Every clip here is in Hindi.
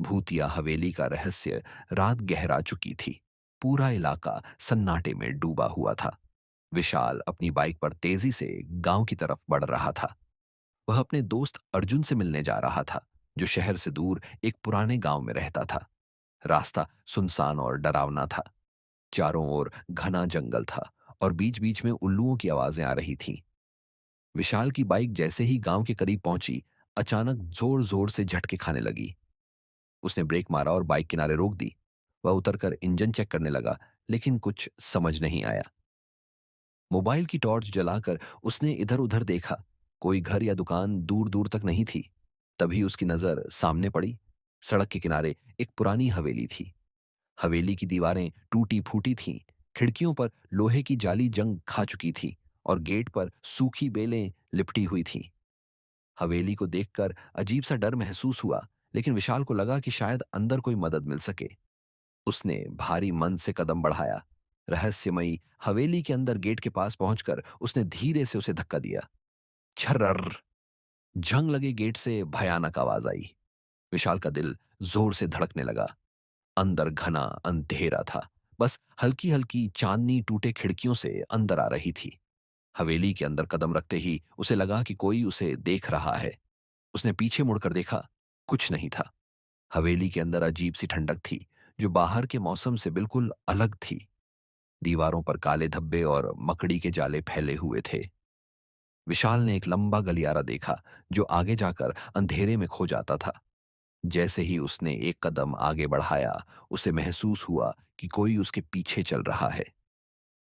भूतिया हवेली का रहस्य रात गहरा चुकी थी। पूरा इलाका सन्नाटे में डूबा हुआ था। विशाल अपनी बाइक पर तेजी से गांव की तरफ बढ़ रहा था। वह अपने दोस्त अर्जुन से मिलने जा रहा था, जो शहर से दूर एक पुराने गांव में रहता था। रास्ता सुनसान और डरावना था। चारों ओर घना जंगल था और बीच बीच में उल्लुओं की आवाजें आ रही थीं। विशाल की बाइक जैसे ही गांव के करीब पहुंची, अचानक जोर जोर से झटके खाने लगी। उसने ब्रेक मारा और बाइक किनारे रोक दी। वह उतरकर इंजन चेक करने लगा, लेकिन कुछ समझ नहीं आया। मोबाइल की टॉर्च जलाकर उसने इधर उधर देखा। कोई घर या दुकान दूर दूर तक नहीं थी। तभी उसकी नजर सामने पड़ी। सड़क के किनारे एक पुरानी हवेली थी। हवेली की दीवारें टूटी फूटी थीं। खिड़कियों पर लोहे की जाली जंग खा चुकी थी और गेट पर सूखी बेलें लिपटी हुई थीं। हवेली को देखकर अजीब सा डर महसूस हुआ, लेकिन विशाल को लगा कि शायद अंदर कोई मदद मिल सके। उसने भारी मन से कदम बढ़ाया। रहस्यमयी हवेली के अंदर गेट के पास पहुंचकर उसने धीरे से उसे धक्का दिया। छर्रर! जंग लगे गेट से भयानक आवाज आई। विशाल का दिल जोर से धड़कने लगा। अंदर घना अंधेरा था। बस हल्की हल्की चांदनी टूटे खिड़कियों से अंदर आ रही थी। हवेली के अंदर कदम रखते ही उसे लगा कि कोई उसे देख रहा है। उसने पीछे मुड़कर देखा। कुछ नहीं था। हवेली के अंदर अजीब सी ठंडक थी, जो बाहर के मौसम से बिल्कुल अलग थी। दीवारों पर काले धब्बे और मकड़ी के जाले फैले हुए थे। विशाल ने एक लंबा गलियारा देखा, जो आगे जाकर अंधेरे में खो जाता था। जैसे ही उसने एक कदम आगे बढ़ाया, उसे महसूस हुआ कि कोई उसके पीछे चल रहा है।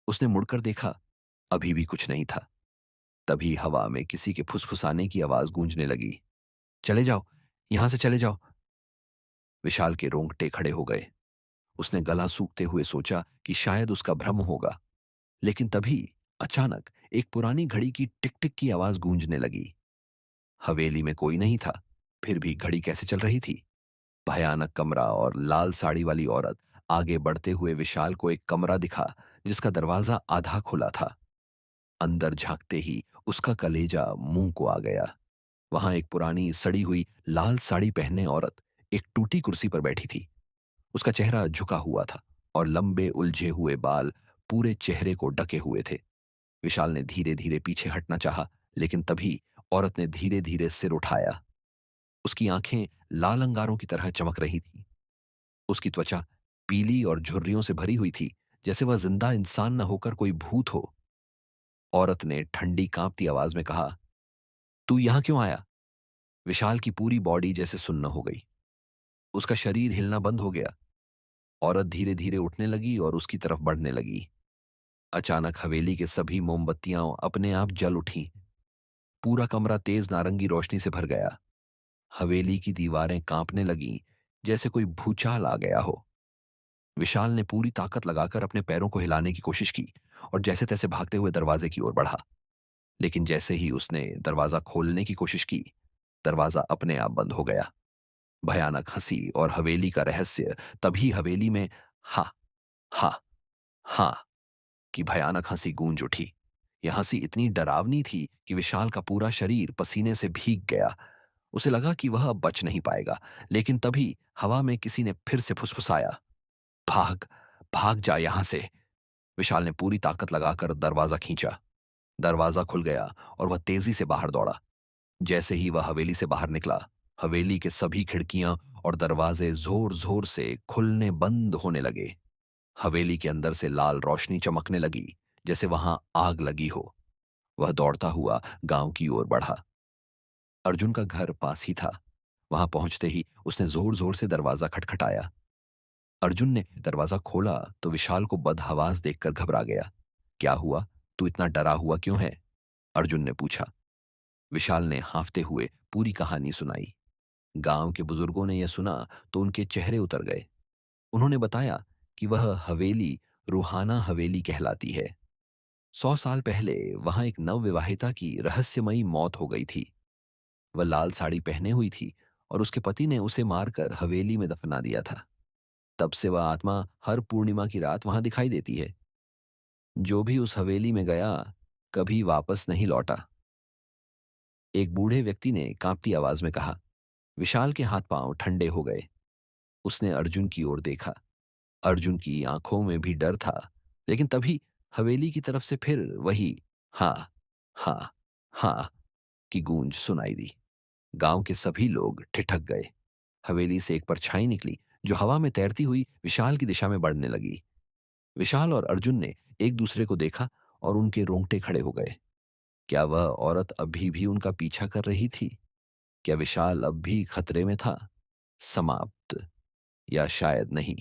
उसने मुड़कर देखा। अभी भी कुछ नहीं था। तभी हवा में किसी के फुसफुसाने की आवाज गूंजने लगी। चले जाओ, यहां से चले जाओ। विशाल के रोंगटे खड़े हो गए। उसने गला सूखते हुए सोचा कि शायद उसका भ्रम होगा। लेकिन तभी अचानक एक पुरानी घड़ी की टिक टिक की आवाज गूंजने लगी। हवेली में कोई नहीं था, फिर भी घड़ी कैसे चल रही थी? भयानक कमरा और लाल साड़ी वाली औरत। आगे बढ़ते हुए विशाल को एक कमरा दिखा, जिसका दरवाजा आधा खुला था। अंदर झांकते ही उसका कलेजा मुंह को आ गया। वहां एक पुरानी सड़ी हुई लाल साड़ी पहने औरत एक टूटी कुर्सी पर बैठी थी। उसका चेहरा झुका हुआ था और लंबे उलझे हुए बाल पूरे चेहरे को ढके हुए थे। विशाल ने धीरे धीरे पीछे हटना चाहा, लेकिन तभी औरत ने धीरे धीरे सिर उठाया। उसकी आंखें लाल अंगारों की तरह चमक रही थीं। उसकी त्वचा पीली और झुर्रियों से भरी हुई थी, जैसे वह जिंदा इंसान न होकर कोई भूत हो। औरत ने ठंडी कांपती आवाज में कहा, तू यहां क्यों आया? विशाल की पूरी बॉडी जैसे सुन्न हो गई। उसका शरीर हिलना बंद हो गया। औरत धीरे धीरे उठने लगी और उसकी तरफ बढ़ने लगी। अचानक हवेली के सभी मोमबत्तियां अपने आप जल उठीं। पूरा कमरा तेज नारंगी रोशनी से भर गया। हवेली की दीवारें कांपने लगीं, जैसे कोई भूचाल आ गया हो। विशाल ने पूरी ताकत लगाकर अपने पैरों को हिलाने की कोशिश की और जैसे तैसे भागते हुए दरवाजे की ओर बढ़ा। लेकिन जैसे ही उसने दरवाजा खोलने की कोशिश की, दरवाजा अपने आप बंद हो गया। भयानक हंसी और हवेली का रहस्य। तभी हवेली में हा हा हा की भयानक हंसी गूंज उठी। यह हंसी इतनी डरावनी थी कि विशाल का पूरा शरीर पसीने से भीग गया। उसे लगा कि वह अब बच नहीं पाएगा। लेकिन तभी हवा में किसी ने फिर से फुसफुसाया, भाग, भाग जा यहां से। विशाल ने पूरी ताकत लगाकर दरवाजा खींचा। दरवाजा खुल गया और वह तेजी से बाहर दौड़ा। जैसे ही वह हवेली से बाहर निकला, हवेली के सभी खिड़कियां और दरवाजे जोर जोर से खुलने बंद होने लगे। हवेली के अंदर से लाल रोशनी चमकने लगी, जैसे वहां आग लगी हो। वह दौड़ता हुआ गांव की ओर बढ़ा। अर्जुन का घर पास ही था। वहां पहुंचते ही उसने जोर जोर से दरवाजा खटखटाया। अर्जुन ने दरवाजा खोला तो विशाल को बदहवास देखकर घबरा गया। क्या हुआ? तू इतना डरा हुआ क्यों है? अर्जुन ने पूछा। विशाल ने हांफते हुए पूरी कहानी सुनाई। गांव के बुजुर्गों ने यह सुना तो उनके चेहरे उतर गए। उन्होंने बताया कि वह हवेली रूहाना हवेली कहलाती है। 100 साल पहले वहां एक नवविवाहिता की रहस्यमयी मौत हो गई थी। वह लाल साड़ी पहने हुई थी और उसके पति ने उसे मारकर हवेली में दफना दिया था। तब से वह आत्मा हर पूर्णिमा की रात वहां दिखाई देती है। जो भी उस हवेली में गया, कभी वापस नहीं लौटा। एक बूढ़े व्यक्ति ने कांपती आवाज में कहा। विशाल के हाथ पांव ठंडे हो गए। उसने अर्जुन की ओर देखा। अर्जुन की आंखों में भी डर था, लेकिन तभी हवेली की तरफ से फिर वही हाँ, हाँ, हाँ की गूंज सुनाई दी। गांव के सभी लोग ठिठक गए। हवेली से एक परछाई निकली जो हवा में तैरती हुई विशाल की दिशा में बढ़ने लगी। विशाल और अर्जुन ने एक दूसरे को देखा और उनके रोंगटे खड़े हो गए। क्या वह औरत अभी भी उनका पीछा कर रही थी? क्या विशाल अब भी खतरे में था? समाप्त, या शायद नहीं।